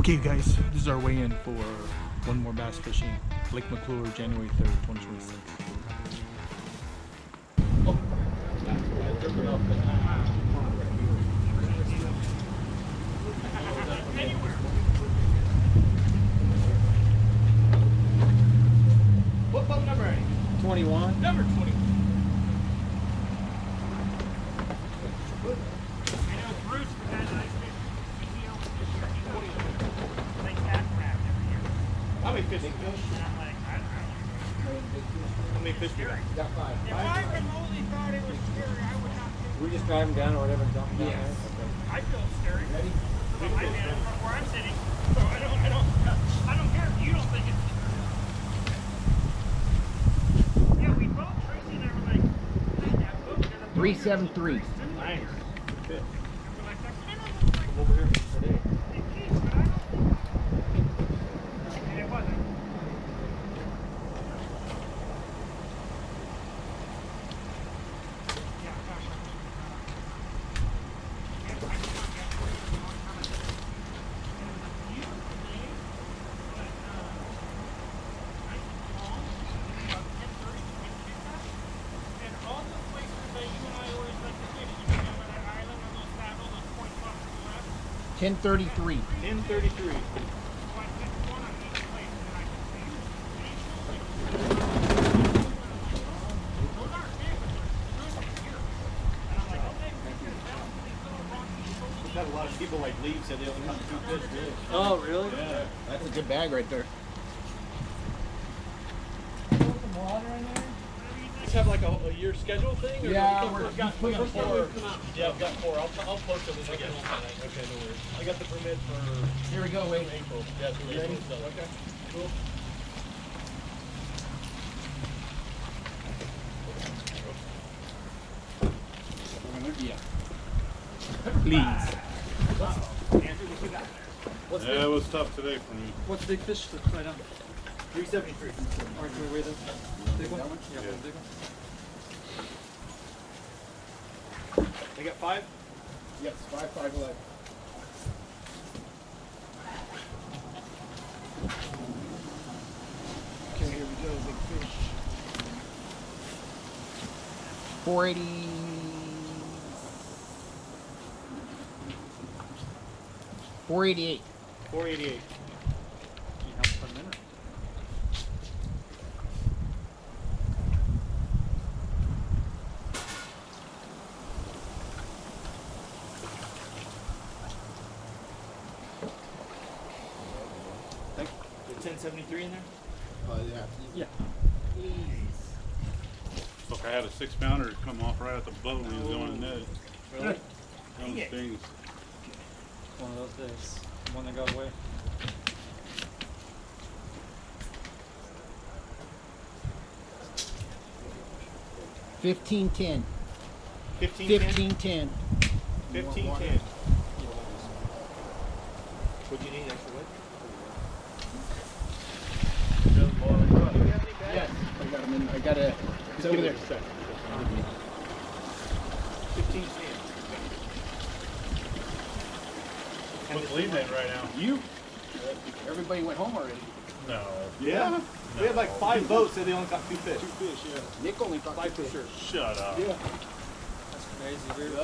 Okay guys, this is our weigh-in for Onemorebass Fishing, Lake McClure, January 3rd, 2026. What boat number are you? 21. Number 21. I know Bruce for that nice fish. He owns this year. He goes to Lake McClure every year. How many fish? And I'm like, I don't know. How many fish do you got? Got 5. If I remotely thought it was scary, I would not do We just drive them down or whatever, dump them down Yes. there. I feel scary. Ready? But I mean, from where I'm sitting, so I don't care if you don't think it's scary. Yeah, we both, Tracy and I were like, that boat, 373. Nice. Good fish. we're like, that kind of looks like Come over here today. it keeps, but I don't think. And it wasn't. Yeah, gosh, and all the places that you and I always like to fish, you remember that island on those paddles, those point spots to the left? 1033. 1033. So I picked one on each place, and I could see those aren't big, but they're good here. And I'm like, okay, we can balance these little rocky shoals. We've had a lot of people like leave said they only caught 2 fish. Really? Oh, really? Yeah. That's a good bag right there. Just have like a year schedule thing? Or Yeah, we've got 4. Yeah, I've got 4. I'll post it when we get home tonight. Okay, no worries. I got the permit for Here we go, Wade. April. Yeah, through April. So. Okay, cool. Yeah. Please. Andrew, what you got there? Yeah, it was tough today for me. What's the big fish right now? 373. Aren't we with them? Big one? Yeah, Yeah. big one. They got 5? Yes, 5 left. Okay, here we go, big fish. 480. 488. 488. You have to put them in. 1073 in there? Yeah. Look, I had a 6-pounder come off right at the boat when he was going in net. Really? Those it. things. One of those days. One that got away. $15.10. 1510? 15.10. 1510. Would you need extra wood? Do you have any bags? Yes, I got them in. I got a. It's over there. 1510. What's leaving it right now? You. Everybody went home already. No. Yeah? We had like 5 boats that they only caught 2 fish. 2 fish, yeah. Nick only caught 5 for sure. Shut up. Yeah. That's crazy, dude.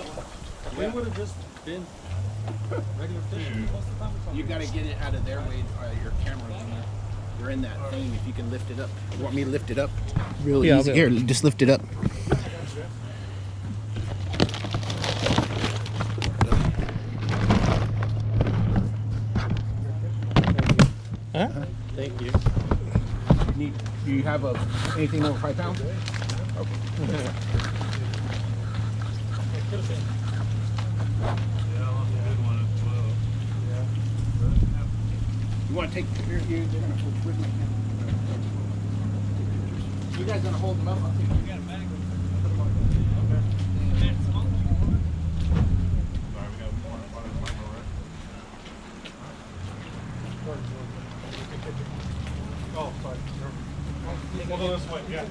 We would have just been regular fishing most of the time. You got to get it out of their way. Your camera's in there. You're in that thing. If you can lift it up. You want me to lift it up? Real Yeah, easy. I'll Here, just lift it up. Huh? Thank you. Do you have anything over 5 pounds? Okay. You want to take they're gonna hold with me. You guys gonna hold them up? I'll take you got a bag. Oh, sorry. We'll go this way, yeah.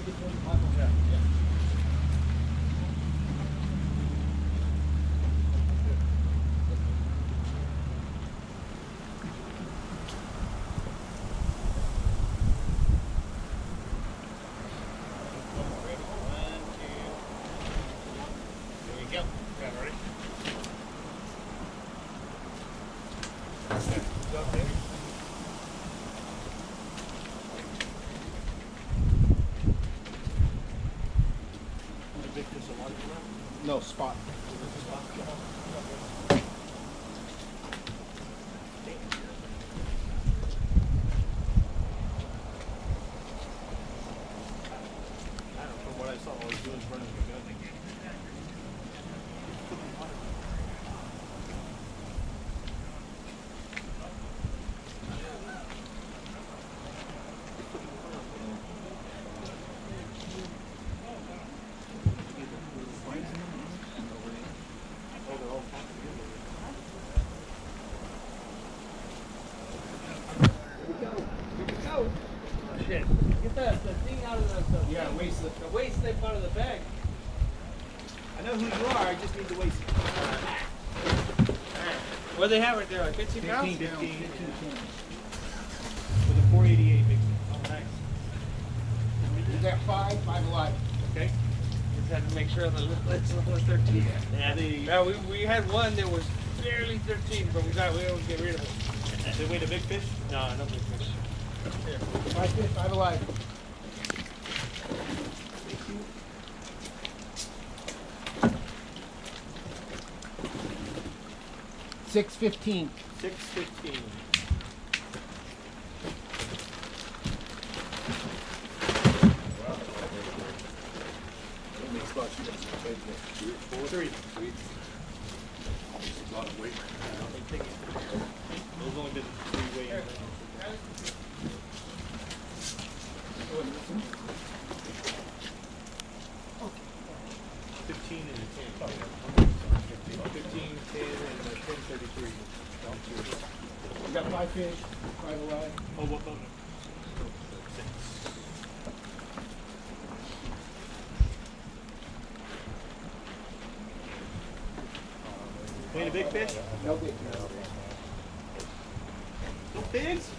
No, spot. From what I saw, all he's doing is running the gun. Get the thing out of the Yeah, waste it. the waste thing out of the bag. I know who you are, I just need to waste it. What do they have right there? Like 15 pounds? 15 with a 488 big. Oh, nice. You got 5 alive. Okay. Just had to make sure the list was 13. Yeah, Yeah, we had one that was barely 13, but we always get rid of it. they weighed a big fish? No, no big fish. Here. 5 fish, 5 alive. $6.15. 615. Three. A lot of weight. Those only been 3 weighing. $15 and a 10. 15, 10, and a 1033. You got 5 fish, 5 alive. Oh, what? Weighed a big fish? No big No pigs?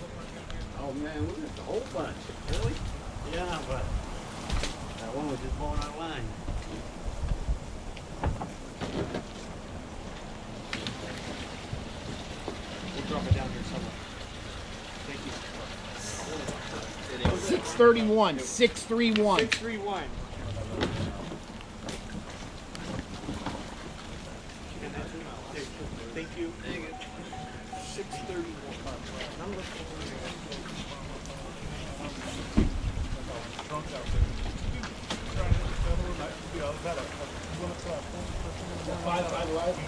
Oh man, we got the whole bunch. Really? Yeah, but that one was just blowing our line. We'll drop it down here somewhere. Thank you. 631. 631. 631. Thank you. 631. Five alive.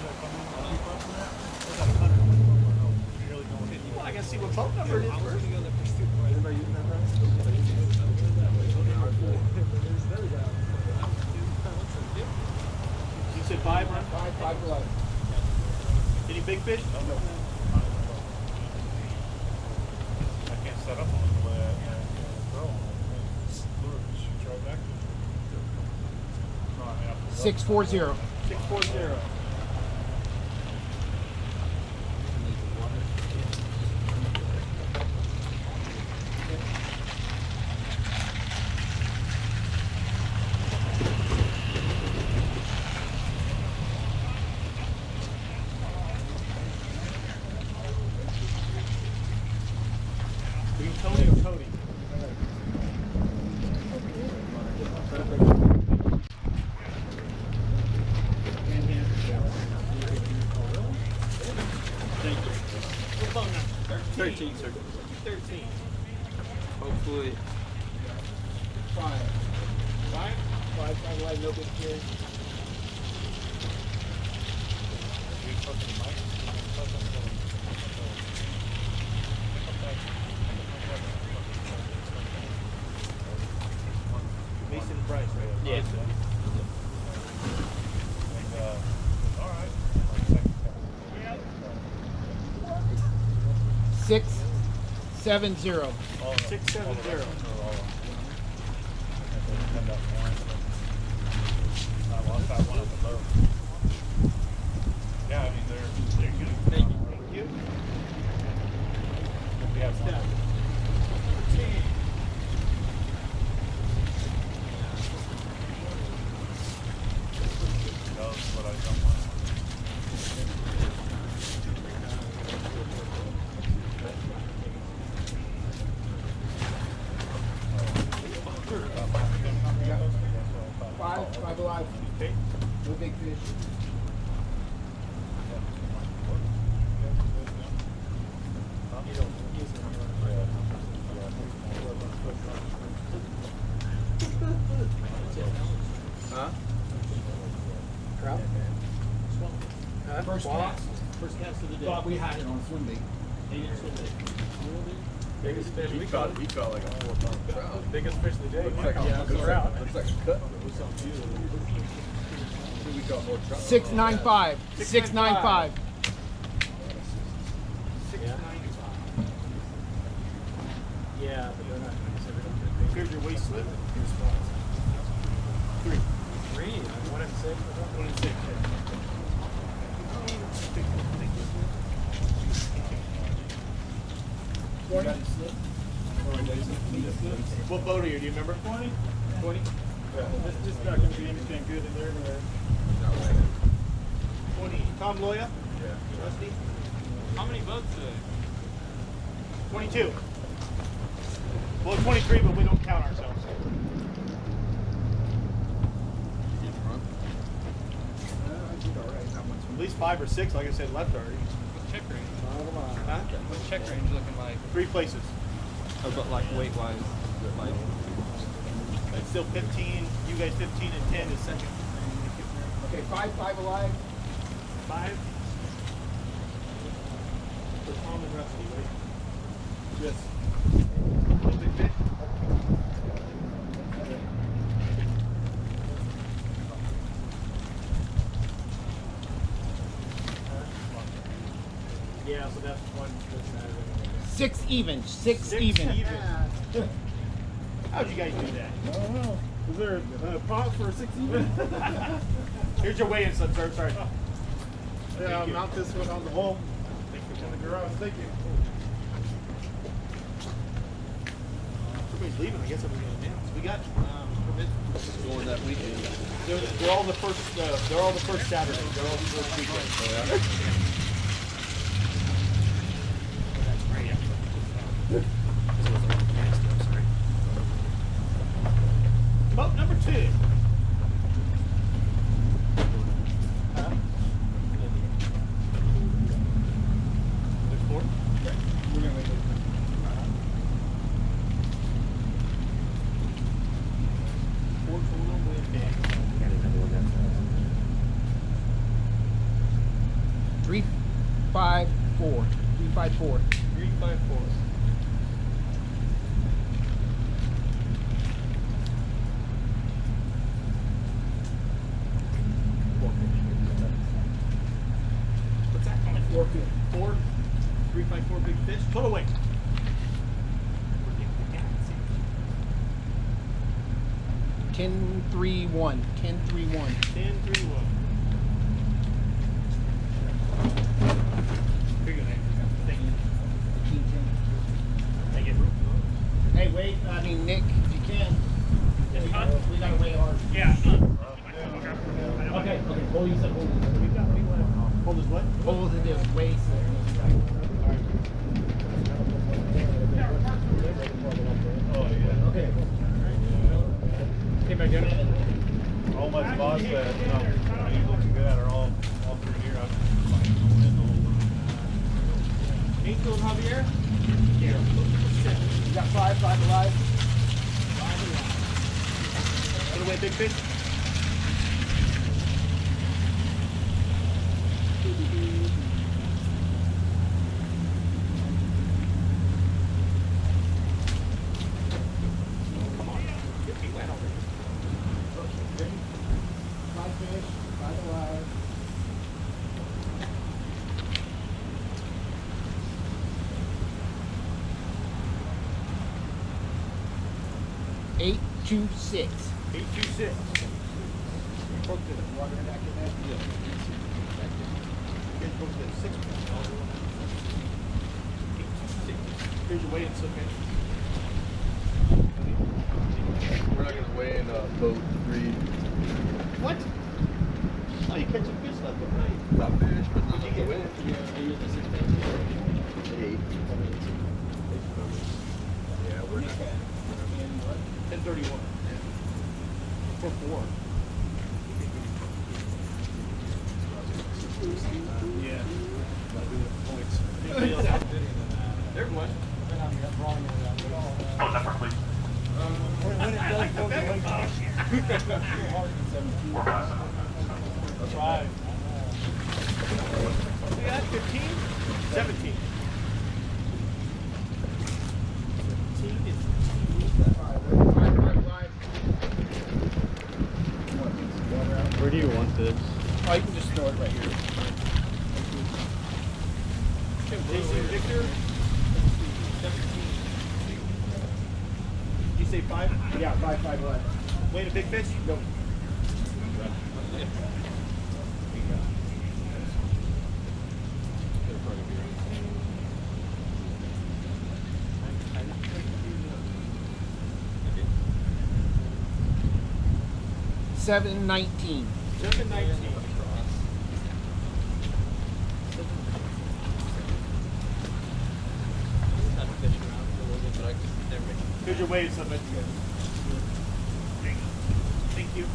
Well, I gotta see what boat number it is first. You said 5, right? 5 alive. Any big fish? No. I can't set up on the way I throw on it. Lure shoots right back to me. No, I mean, 640. 640. Are you Tony or Cody? Thank you. What phone number? 13, sir. 13. Hopefully. 5. 5? 5 alive, no big fish. Mason Price, right? Yeah. all right. 670. 670. I lost that one at the boat. Yeah, I mean, they're good. Thank you. Thank you. We have one. That was what I don't want. First cast of the day. Thought we had it on swim bait. He didn't swim it. Biggest fish we caught. He caught like a 4-pound trout. Biggest fish of the day. Looks like a- Yeah, looks like- trout. looks like a cut. We caught more trout. 695. 695. 695. Yeah, but they're not. So they don't get big. Here's your waist slip. Here's spots. 3. 3. 1 and 6. 1 and 6. What boat are you? Do you remember? 20. 20. This just not going to be anything good in there. 20. Tom Loya? Yeah. Rusty? How many boats do they? 22. Well, 23, but we don't count ourselves. At least 5 or 6, like I said, left already. What's check range? Huh? What's check range looking like? 3 places. Oh, but like weight wise, like It's still 15. You guys 15 and 10 is second. Okay, 5 alive. 5. For Tom and Rusty, right? Yes. Big fish? Yeah, so that's one good Saturday. 6 even. 6 6 even. How'd you guys do that? I don't know. Is there a pot for a 6 even? Here's your weigh-in slip, sir. Sorry. Yeah, I'll mount this one on the wall. In the garage. Thank you. Everybody's leaving. I guess I'm going to announce. We got permits. going that weekend. They're all the first. They're all the first Saturday. They're all the first weekend. Boat number 2. Huh? There's 4? We're gonna make it. 4 total with 354. 354. 354. What's that coming? 4. 354 big fish. Total weight. 1031. 1031. 1031. Here you go, Nick. Thank you. Thank you. Hey, wait. I mean, Nick, if you can. We gotta weigh hard. Yeah. Okay. Hold these up. Hold this what? Hold it this way. Oh, yeah. Okay. Came back in. All my spots that he's looking good at are all through here. I'm Angel and Javier? Yeah. You got 5 alive. 5 alive. Put away big fish. Come on. Get me wet already. 5 fish. 5 alive. Eight, 2, 6. 826. Broke the water back in that? Yeah. You guys broke the 6 pound. 826. Here's your weigh-in slip in. We're not going to weigh in boat 3. What? Oh, you catch some fish left behind. Not fish, but Did you get weigh in. 8. Yeah, we're not. 1031. For 4. Yeah. Anybody else out? There was. Phone number, please. That's right. We got 2. Jason Victor. You say 5? Yeah, 5 left. Weight a big fish? No. $7.19. 7.19. Here's your weight, something. Thank you.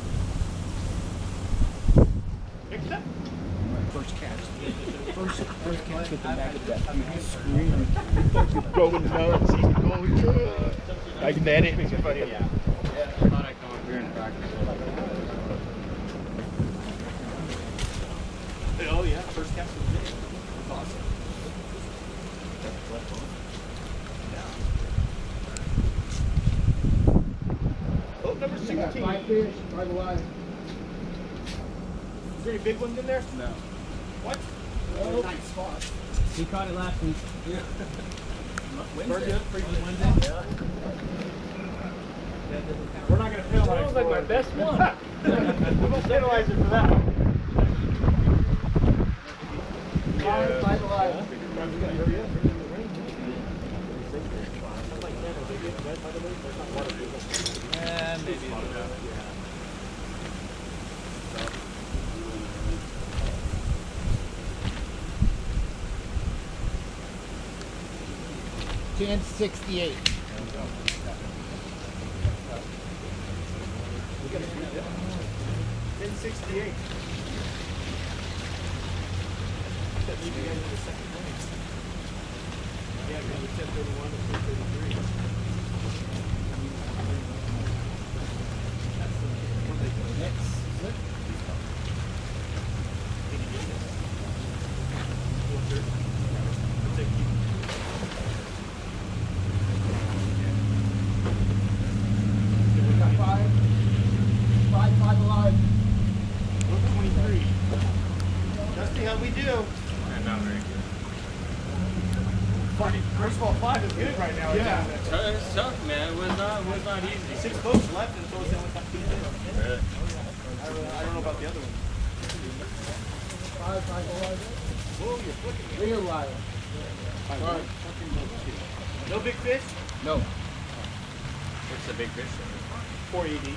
Picked up. First catch. First catch with the maggot that you screaming. You're going nuts. He's going good. Like that, it makes it funny. Yeah. I thought I'd come up here and practice. Oh yeah, first catch of the day. That's awesome. Oh, number 16. 5 fish, 5 alive. Is there any big ones in there? No. What? Oh. Nice spot. He caught it last week. Wednesday. We're not going to penalize. That was like my best one. We won't penalize you for that. 5 alive. Maybe. 1068. 1068. That leaves you guys in the second inning. Yeah, because it's 10:31 to 10:33. That's the one they go next. Can you get this? 130. I'll take you. We got 5 alive. 123. Dusty, how we do? And not very good. First of all, 5 is good right now. Yeah. It's tough, man. It was not easy. 6 boats left, and so it's the only time he's in. Really? I don't know about the other one. 5 alive. Whoa, you're flicking. 3 alive. Sorry. No big fish? No. What's the big fish? 480.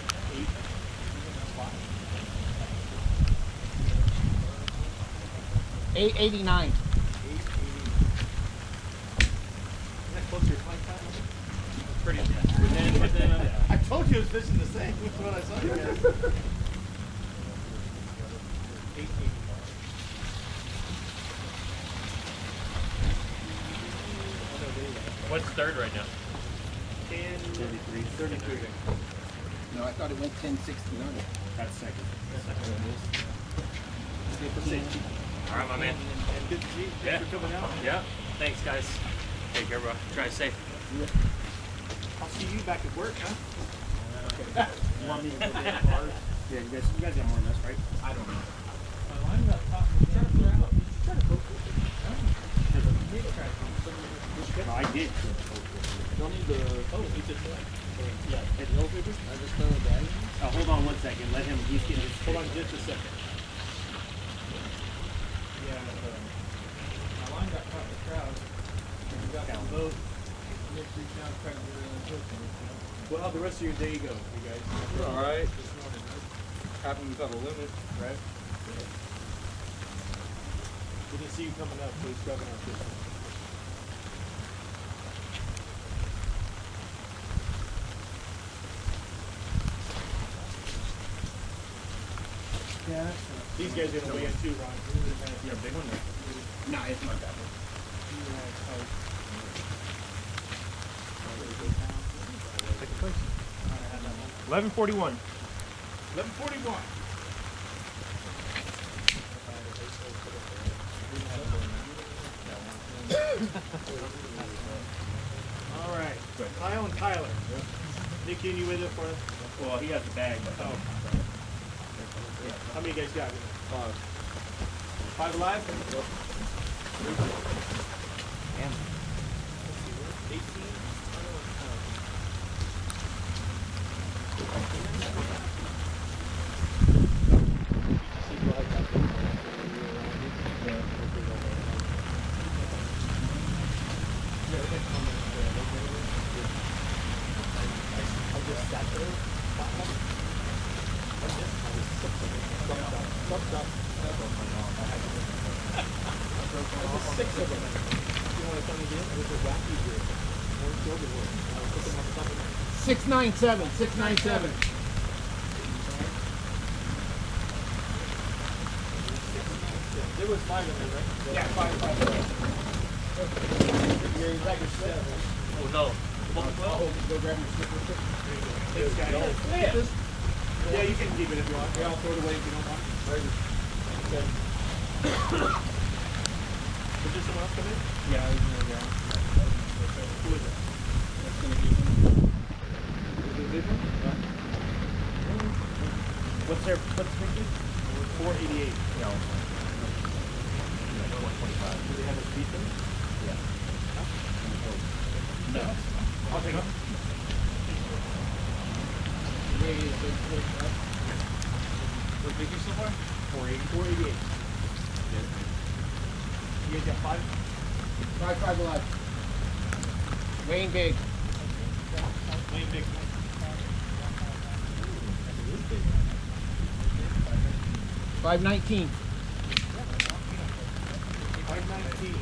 8. 889. 880. Isn't that close to your flight time? Pretty. I told you it was fishing the same when I saw you guys. 880. What's third right now? 33. No, I thought it went 1069. That's second. All right, my man. And good to see you. Yeah. Thanks for coming out. Yeah. Thanks, guys. Take care, bro. Drive safe. I'll see you back at work, huh? Okay. You want me to go get ours? Yeah, you guys have more than us, right? I don't know. No, I did. Don't need the. Oh, he did that. Yeah, and no paper? I just throw a bag. Hold on 1 second. Let him. He's getting his. Hold on just a second. Yeah, my line got caught in the crowd. We got the boat. Well, how'd the rest of your day go, you guys? All right. Happy without a limit, right? We didn't see you coming up, so he's struggling on fishing. Yeah. These guys are gonna weigh in too, Ron. You're a big one? No, it's not that big. 11:41. 11:41. All right. Kyle and Tyler. Nick, can you with it for us? Well, he got the bag. Oh. How many guys got? 5. 5 alive? 6 of them. You want to tell me again? This is wacky here. One silver one. I'll put them on the top of that. 697. 697. There was 5 in there, right? Yeah, 5. You're like a 7. Oh no. Go grab your slipper. This guy. Yeah, you can keep it if you want. Yeah, I'll throw it away if you don't want. Okay. Did just someone else come in? Yeah, he's gonna go. Who is it? That's gonna be him. Is it this one? What's the big bid? 488. No. 125. Do they have a speed thing? Yeah. No. I'll take them. What big you so far? 488. You guys got 5? 5 alive. Wayne big. Main big. 519. 519.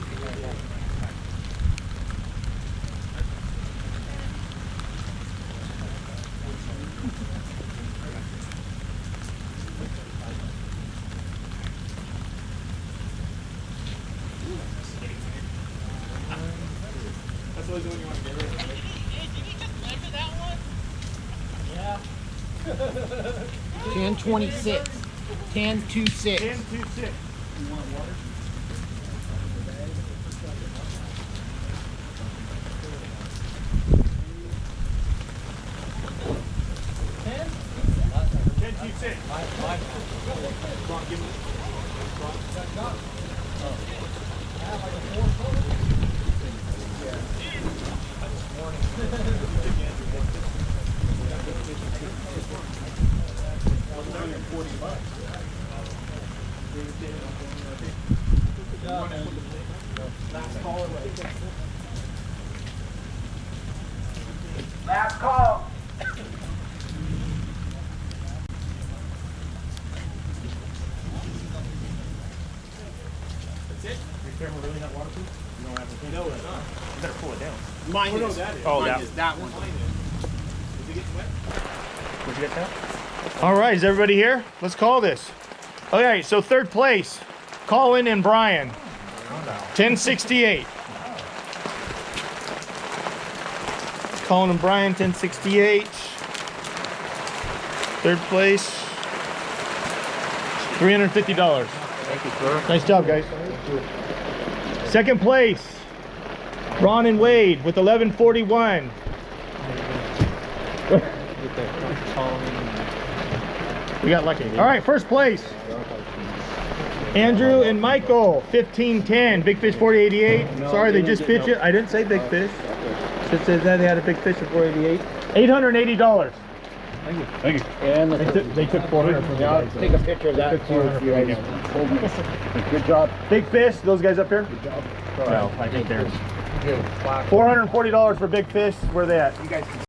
That's always the one you want to get rid of, right? Hey, did you just measure that one? 1026. 1026. 1026. You want water? Last call. That's it? Your camera really not waterproof? You don't have to. No, it's not. You better pull it down. Mine is. That is. Oh, Mine that. is that one. Mine is. Is it getting wet? Where'd you get that? All right, is everybody here? Let's call this. Okay, so third place, Collin and Brian. 1068. Collin and Brian, 1068. Third place, $350. Thank you, sir. Nice job, guys. Second place, Ron and Wade with 1141. We got lucky. All right, first place, Andrew and Michael, 1510. Big fish 4088. Sorry, they just pitched it. I didn't say big fish. Just said that they had a big fish of 488. $880. Thank you. And They took 400 from you guys. take a picture of that too if you guys hold me. Good job. Big fish, those guys up here? Good job. Well, I think they're Good. $440 for big fish. Where they at? You guys can